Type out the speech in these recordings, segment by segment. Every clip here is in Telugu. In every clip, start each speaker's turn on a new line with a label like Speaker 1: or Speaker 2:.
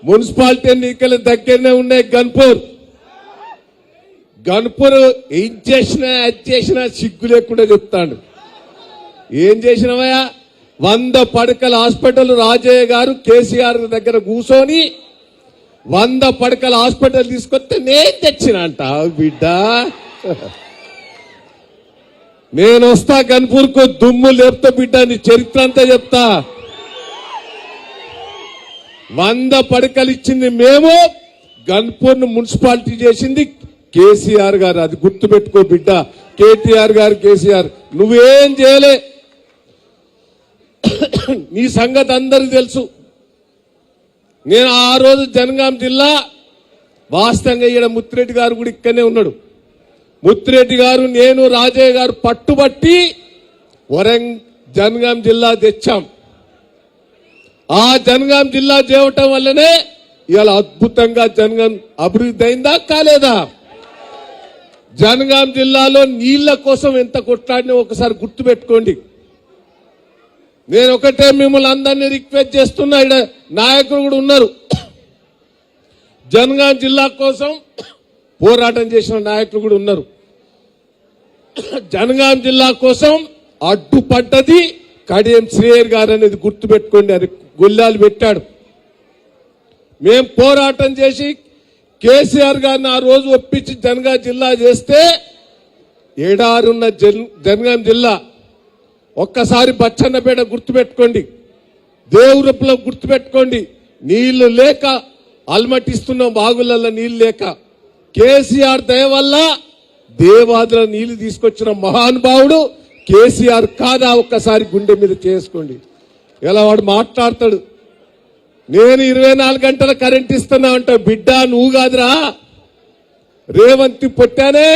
Speaker 1: మున్సిపాలిటీ ఎన్నికలు దగ్గరనే ఉన్నాయి. గన్పూర్ ఏం చేసినా అది చేసినా సిగ్గు లేకుండా చెప్తాడు. ఏం చేసినవయా? 100 పడకల హాస్పిటల్ రాజయ్య గారు కేసీఆర్ దగ్గర కూర్చొని 100 పడకల హాస్పిటల్ తీసుకొస్తే నేను తెచ్చిన అంట. బిడ్డ నేను వస్తా గన్పూర్కు, దుమ్ము లేపుతా బిడ్డ, నీ చరిత్ర అంతా చెప్తా. 100 పడకలు ఇచ్చింది మేము, గన్పూర్ను మున్సిపాలిటీ చేసింది కేసీఆర్ గారు. అది గుర్తుపెట్టుకో బిడ్డ. కేటీఆర్ గారు, కేసీఆర్ నువ్వేం చేయలే. నీ సంగతి అందరికి తెలుసు. నేను ఆ రోజు జనగాం జిల్లా, వాస్తవంగా ఈడ ముత్తిరెడ్డి గారు కూడా ఇక్కడనే ఉన్నాడు. ముత్తిరెడ్డి గారు, నేను, రాజయ్య గారు పట్టుబట్టి జనగాం జిల్లా తెచ్చాం. ఆ జనగాం జిల్లా చేయటం వల్లనే ఇవాళ అద్భుతంగా జనగాం అభివృద్ధి అయిందా కాలేదా? జనగాం జిల్లాలో నీళ్ల కోసం ఎంత కొట్లాడినా ఒకసారి గుర్తు పెట్టుకోండి. నేను ఒకటే మిమ్మల్ని అందరినీ రిక్వెస్ట్ చేస్తున్నా, ఇక్కడ నాయకులు కూడా ఉన్నారు. జనగాం జిల్లా కోసం పోరాటం చేసిన నాయకులు కూడా ఉన్నారు. జనగాం జిల్లా కోసం అడ్డుపడ్డది కడియం శ్రీయర్ గారు అనేది గుర్తు పెట్టుకోండి. అది గొల్లాలు పెట్టాడు. మేం పోరాటం చేసి కేసీఆర్ గారిని ఆ రోజు ఒప్పించి జనగాం జిల్లా చేస్తే ఏడారున్న జనగాం జిల్లా ఒక్కసారి బచ్చన్నపేట గుర్తుపెట్టుకోండి, దేవురపులో గుర్తుపెట్టుకోండి. నీళ్లు లేక అల్మటిస్తున్నాం, బాగులలో నీళ్లు లేక. కేసీఆర్ దయ వల్ల దేవాదుల నీళ్లు తీసుకొచ్చిన మహానుభావుడు కేసీఆర్ కాదా? ఒక్కసారి గుండె మీద చేసుకోండి. ఇలా వాడు మాట్లాడతాడు, నేను 24 గంటల కరెంట్ ఇస్తున్నా అంట. బిడ్డ నువ్వు కాదురా, రేవంత్ పొట్టానే,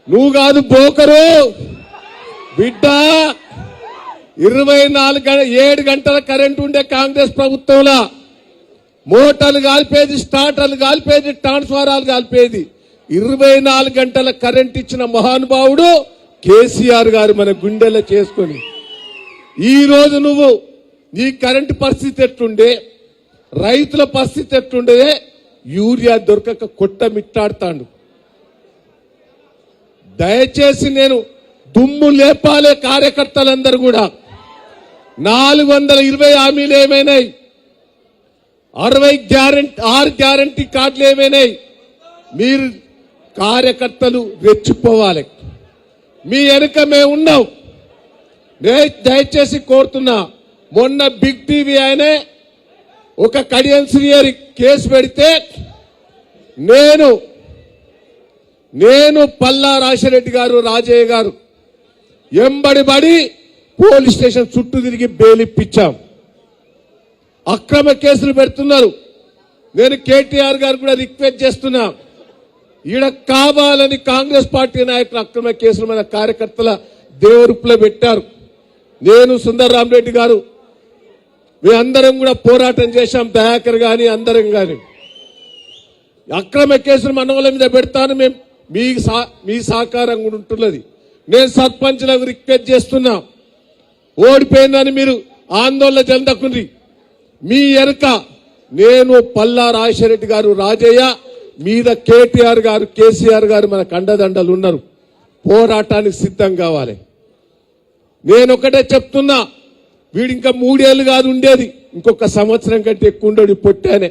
Speaker 1: నువ్వు కాదు బోకరు బిడ్డ. 7 గంటల కరెంట్ ఉండే కాంగ్రెస్ ప్రభుత్వంలో మోటార్లు కాల్పేది, స్టార్టర్లు కాల్పేది, ట్రాన్స్ఫారాలు కాల్పేది. 24 గంటల కరెంట్ ఇచ్చిన మహానుభావుడు కేసీఆర్ గారు మన గుండెలో చేసుకొని. ఈ రోజు నువ్వు నీ కరెంటు పరిస్థితి ఎట్లుండే, రైతుల పరిస్థితి ఎట్లుండే, యూరియా దొరకక కొట్టమిట్టాడుతాడు. దయచేసి నేను దుమ్ము లేపాలే కార్యకర్తలందరూ కూడా. 420 హామీలు ఏమైనాయి, 6 గ్యారంటీ కార్డులు ఏమైనాయి. మీరు కార్యకర్తలు రెచ్చిపోవాలి. మీ వెనుక మేము ఉన్నాం. దయచేసి కోరుతున్నా, మొన్న బిగ్ టీవీ ఆయనే ఒక కడియం శ్రీయర్ కేసు పెడితే నేను పల్లా రాజశేఖర గారు, రాజయ్య గారు ఎంబడిబడి పోలీస్ స్టేషన్ చుట్టూ తిరిగి బెయిల్ ఇప్పించాం. అక్రమ కేసులు పెడుతున్నారు. నేను కేటీఆర్ గారు కూడా రిక్వెస్ట్ చేస్తున్నా, ఈడ కావాలని కాంగ్రెస్ పార్టీ నాయకులు అక్రమ కేసులు మన కార్యకర్తల దేవురుపులో పెట్టారు. నేను సుందరరామరెడ్డి గారు మీ అందరం కూడా పోరాటం చేశాం. దయాకర్ గాని అందరం గాని అక్రమ కేసులు మన వాళ్ళ మీద పెడతాను. మేము మీ సహకారం కూడా ఉంటున్నది. నేను సర్పంచ్లకు రిక్వెస్ట్ చేస్తున్నా, ఓడిపోయిందని మీరు ఆందోళన చెందకుండ్రి. మీ ఎనక నేను, పల్లా రాజశేఖర గారు, రాజయ్య మీద కేటీఆర్ గారు, కేసీఆర్ గారు మన కండదండలు ఉన్నారు. పోరాటానికి సిద్ధం కావాలి. నేను ఒకటే చెప్తున్నా, వీడు ఇంకా 3 ఏళ్ళు కాదు ఉండేది, ఇంకొక సంవత్సరం కంటే ఎక్కువ ఉండడు పొట్టానే.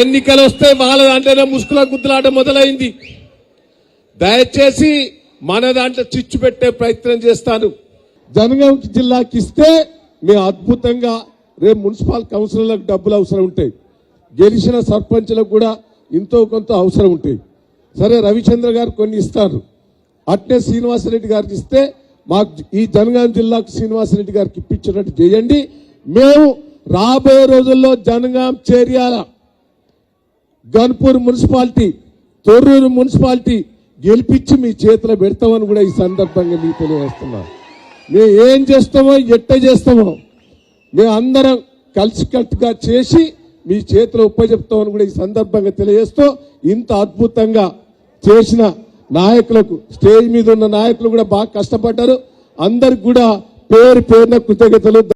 Speaker 1: ఎన్నికలు వస్తే వాళ్ళ దాంట్లోనే ముసుగుల గుద్దులాట మొదలైంది. దయచేసి మన దాంట్లో చిచ్చు పెట్టే ప్రయత్నం చేస్తాను. జనగాం జిల్లాకి ఇస్తే మేము అద్భుతంగా రేపు మున్సిపల్ కౌన్సిలర్లకు డబ్బులు అవసరం ఉంటాయి, గెలిచిన సర్పంచ్లకు కూడా ఎంతో కొంత అవసరం ఉంటాయి. సరే రవిచంద్ర గారు కొన్ని ఇస్తారు, అట్నే శ్రీనివాసరెడ్డి గారికి ఇస్తే మాకు ఈ జనగాం జిల్లాకు శ్రీనివాసరెడ్డి గారికి ఇప్పించినట్టు చేయండి. మేము రాబోయే రోజుల్లో జనగాం, చేర్యాల, గన్పూర్ మున్సిపాలిటీ, తొర్రూరు మున్సిపాలిటీ గెలిపించి మీ చేతిలో పెడతామని కూడా ఈ సందర్భంగా మీకు తెలియజేస్తున్నాం. మేము ఏం చేస్తామో, ఎట్ట చేస్తామో మేము అందరం కలిసికట్టుగా చేసి మీ చేతిలో ఉపజెప్తామని కూడా ఈ సందర్భంగా తెలియజేస్తూ, ఇంత అద్భుతంగా చేసిన నాయకులకు, స్టేజ్ మీద ఉన్న నాయకులు కూడా బాగా కష్టపడ్డారు. అందరికి కూడా పేరు పేరున కృతజ్ఞతలు.